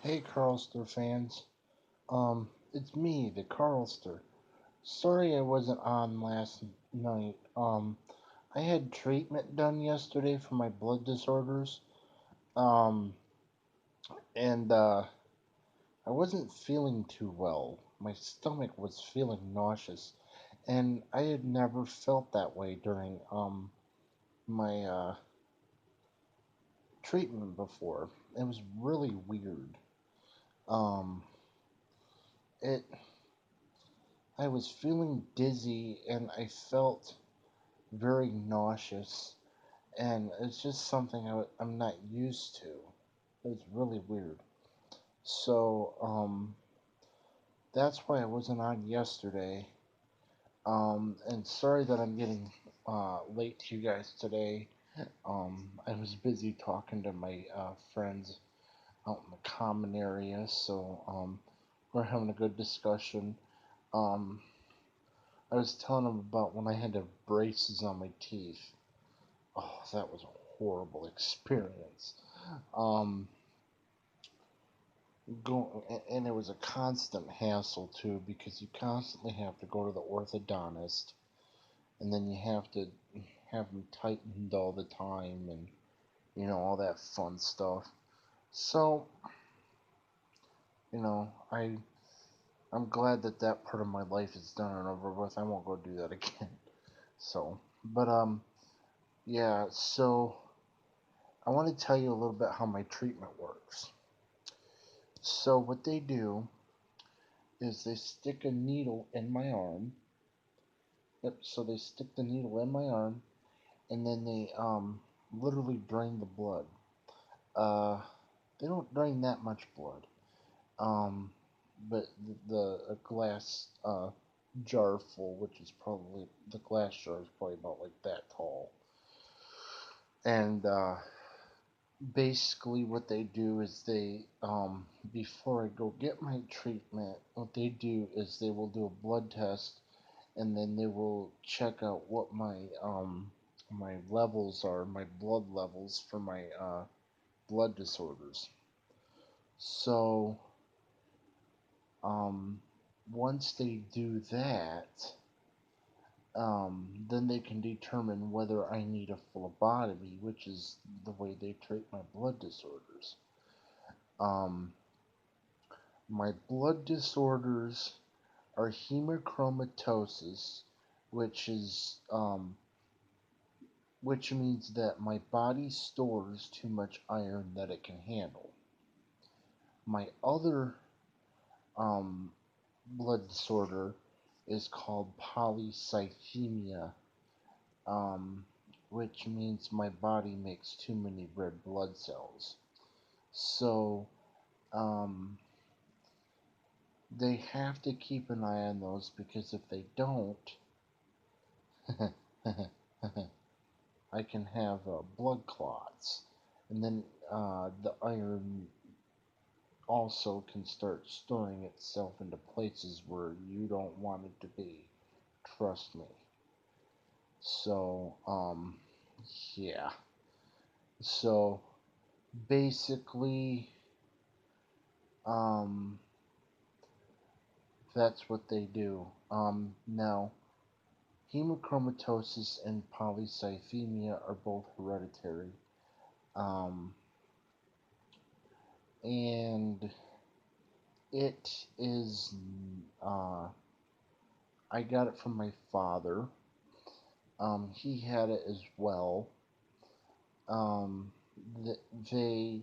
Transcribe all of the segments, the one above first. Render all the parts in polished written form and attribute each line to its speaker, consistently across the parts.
Speaker 1: Hey Carlster fans. It's me, the Carlster. Sorry I wasn't on last night. I had treatment done yesterday for my blood disorders. Um, and I wasn't feeling too well. My stomach was feeling nauseous, and I had never felt that way during my treatment before. It was really weird. Um, it I was feeling dizzy and I felt very nauseous, and it's just something I'm not used to. It's really weird. So, that's why I wasn't on yesterday. And sorry that I'm getting late to you guys today. I was busy talking to my friends out in the common area, so we're having a good discussion. Um, I was telling them about when I had the braces on my teeth. Oh, that was a horrible experience. Um, and it was a constant hassle too because you constantly have to go to the orthodontist, and then you have to have them tightened all the time, and all that fun stuff. So I'm glad that that part of my life is done and over with. I won't go do that again. But yeah. So I want to tell you a little bit how my treatment works. So what they do is they stick a needle in my arm. Yep, so they stick the needle in my arm, and then they literally drain the blood. Uh, they don't drain that much blood. Um, but a glass jar full, which is probably the glass jar is probably about like that tall. And basically, what they do is they before I go get my treatment, what they do is they will do a blood test, and then they will check out what my levels are, my blood levels for my blood disorders. So um, once they do that, then they can determine whether I need a phlebotomy, which is the way they treat my blood disorders. Um, my blood disorders are hemochromatosis, which is which means that my body stores too much iron that it can handle. My other um, blood disorder is called polycythemia, um, which means my body makes too many red blood cells. So um, they have to keep an eye on those because if they don't, I can have blood clots, and then the iron also can start storing itself into places where you don't want it to be. Trust me. So, yeah. So, basically, um, that's what they do. Now, hemochromatosis and polycythemia are both hereditary. Um, and it is, uh, I got it from my father. He had it as well. Um, they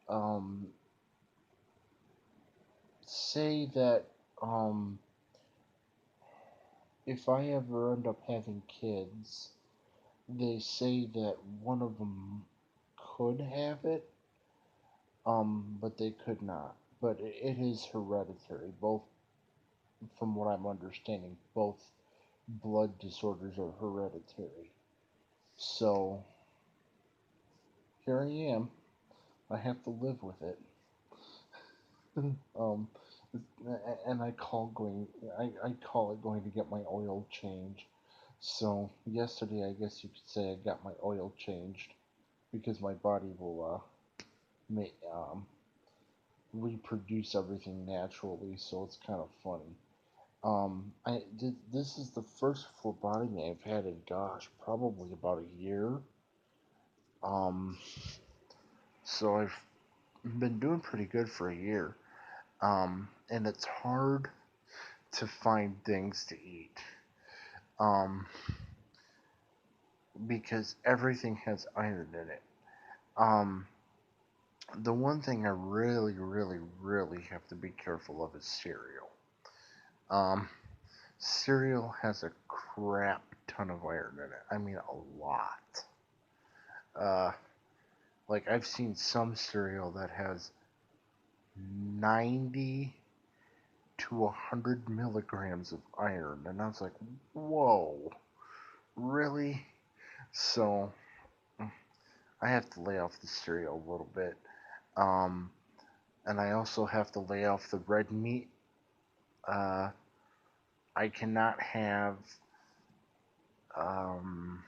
Speaker 1: um, say that um, if I ever end up having kids, they say that one of them could have it, but they could not. But it is hereditary. Both, from what I'm understanding, both blood disorders are hereditary. So here I am. I have to live with it. um, and I call it going to get my oil changed. So yesterday, I guess you could say I got my oil changed because my body will reproduce everything naturally, so it's kind of funny. This is the first phlebotomy I've had in, gosh, probably about a year. Um, so I've been doing pretty good for a year. And it's hard to find things to eat. Um, because everything has iron in it. Um, the one thing I really, really, really have to be careful of is cereal. Um, cereal has a crap ton of iron in it. I mean, a lot. Uh, like I've seen some cereal that has 90 to 100 milligrams of iron, and I was like, whoa, really? So I have to lay off the cereal a little bit. Um, and I also have to lay off the red meat. Uh, I cannot have um,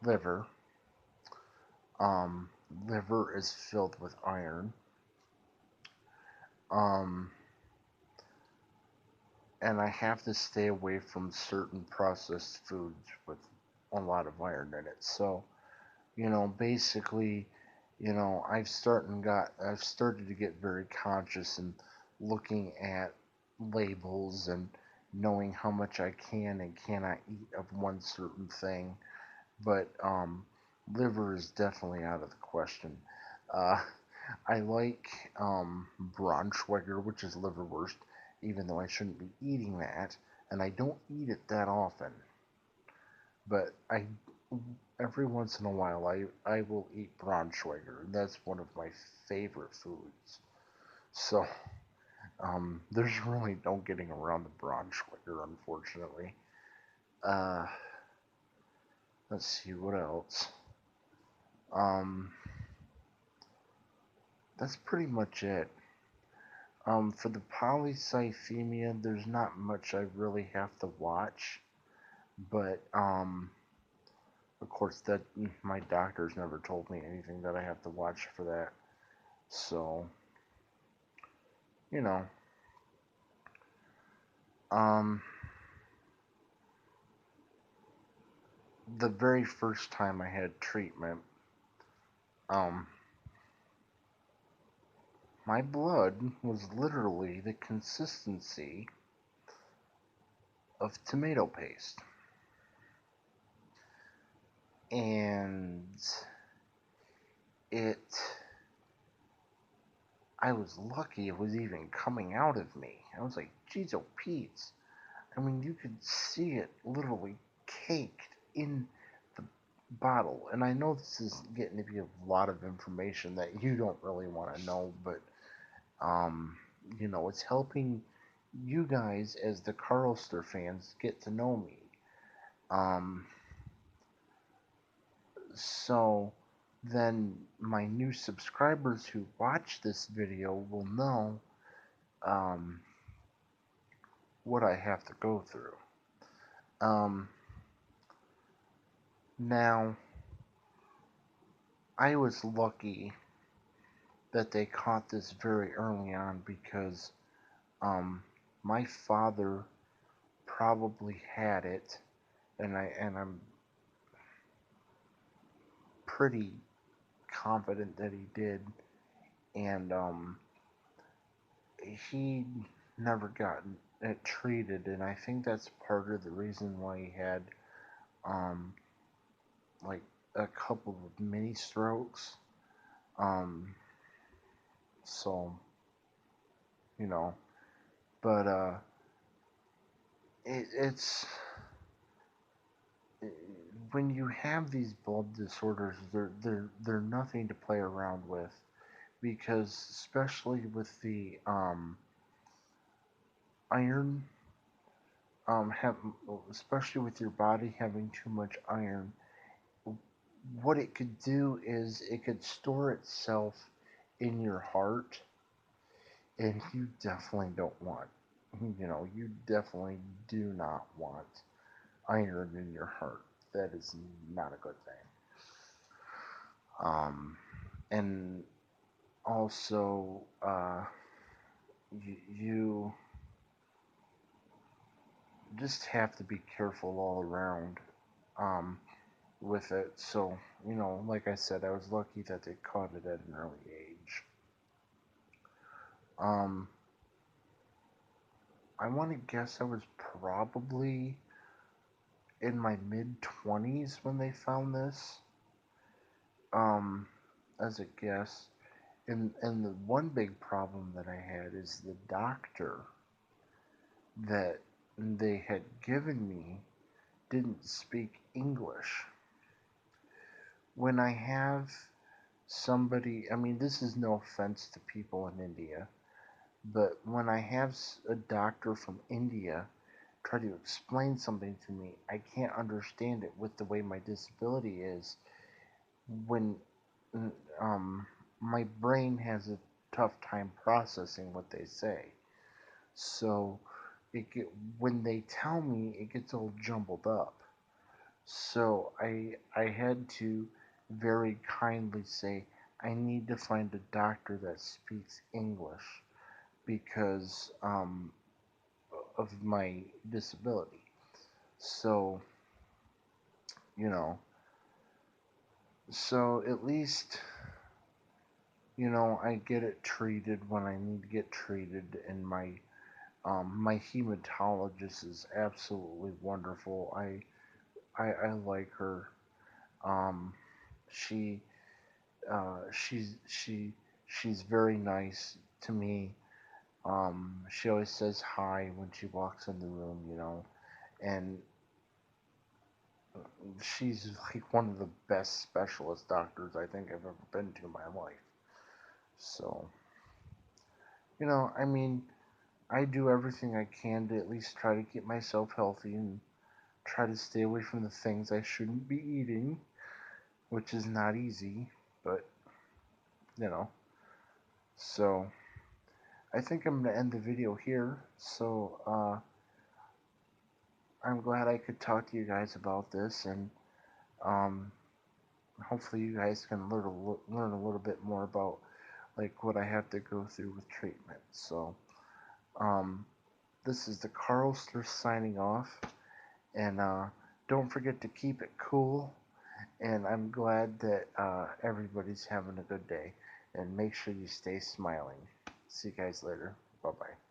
Speaker 1: liver. Um, liver is filled with iron. Um, and I have to stay away from certain processed foods with a lot of iron in it. So, basically, I've started to get very conscious and looking at labels and knowing how much I can and cannot eat of one certain thing. But liver is definitely out of the question. Uh, I like Braunschweiger, which is liverwurst, even though I shouldn't be eating that, and I don't eat it that often. But every once in a while, I will eat Braunschweiger, and that's one of my favorite foods. So there's really no getting around the Braunschweiger, unfortunately. Uh, let's see what else. Um, that's pretty much it. For the polycythemia, there's not much I really have to watch, but of course that my doctor's never told me anything that I have to watch for that. So, you know, um, the very first time I had treatment, um, my blood was literally the consistency of tomato paste, and it I was lucky it was even coming out of me. I was like, geez, oh Pete. I mean, you could see it literally caked in the bottle. And I know this is getting to be a lot of information that you don't really want to know, but, um, it's helping you guys as the Carlster fans get to know me. Um, so then my new subscribers who watch this video will know um, what I have to go through. Um, now, I was lucky that they caught this very early on because um, my father probably had it, and I'm pretty confident that he did, and he never got it treated, and I think that's part of the reason why he had um, like a couple of mini strokes. Um, so you know, but it's when you have these blood disorders, they're nothing to play around with because especially with the iron, have especially with your body having too much iron, what it could do is it could store itself in your heart, and you definitely don't want, you definitely do not want iron in your heart. That is not a good thing. Um, And also, you just have to be careful all around um, with it. So, like I said, I was lucky that they caught it at an early age. Um, I want to guess I was probably in my mid 20s when they found this, um, as a guess. And the one big problem that I had is the doctor that they had given me didn't speak English. When I have somebody, I mean, this is no offense to people in India, but when I have a doctor from India try to explain something to me, I can't understand it with the way my disability is. When um, my brain has a tough time processing what they say, so when they tell me, it gets all jumbled up. So I had to very kindly say, I need to find a doctor that speaks English because of my disability. So, you know, so at least, I get it treated when I need to get treated, and my hematologist is absolutely wonderful. I like her. Um, she she's very nice to me. She always says hi when she walks in the room, and she's like one of the best specialist doctors I think I've ever been to in my life. So, I mean, I do everything I can to at least try to keep myself healthy and try to stay away from the things I shouldn't be eating, which is not easy, but, you know. So, I think I'm going to end the video here. So, I'm glad I could talk to you guys about this, and um, hopefully you guys can learn a little bit more about like what I have to go through with treatment. So, um, this is the Carlster signing off, and don't forget to keep it cool. And I'm glad that everybody's having a good day, and make sure you stay smiling. See you guys later. Bye bye.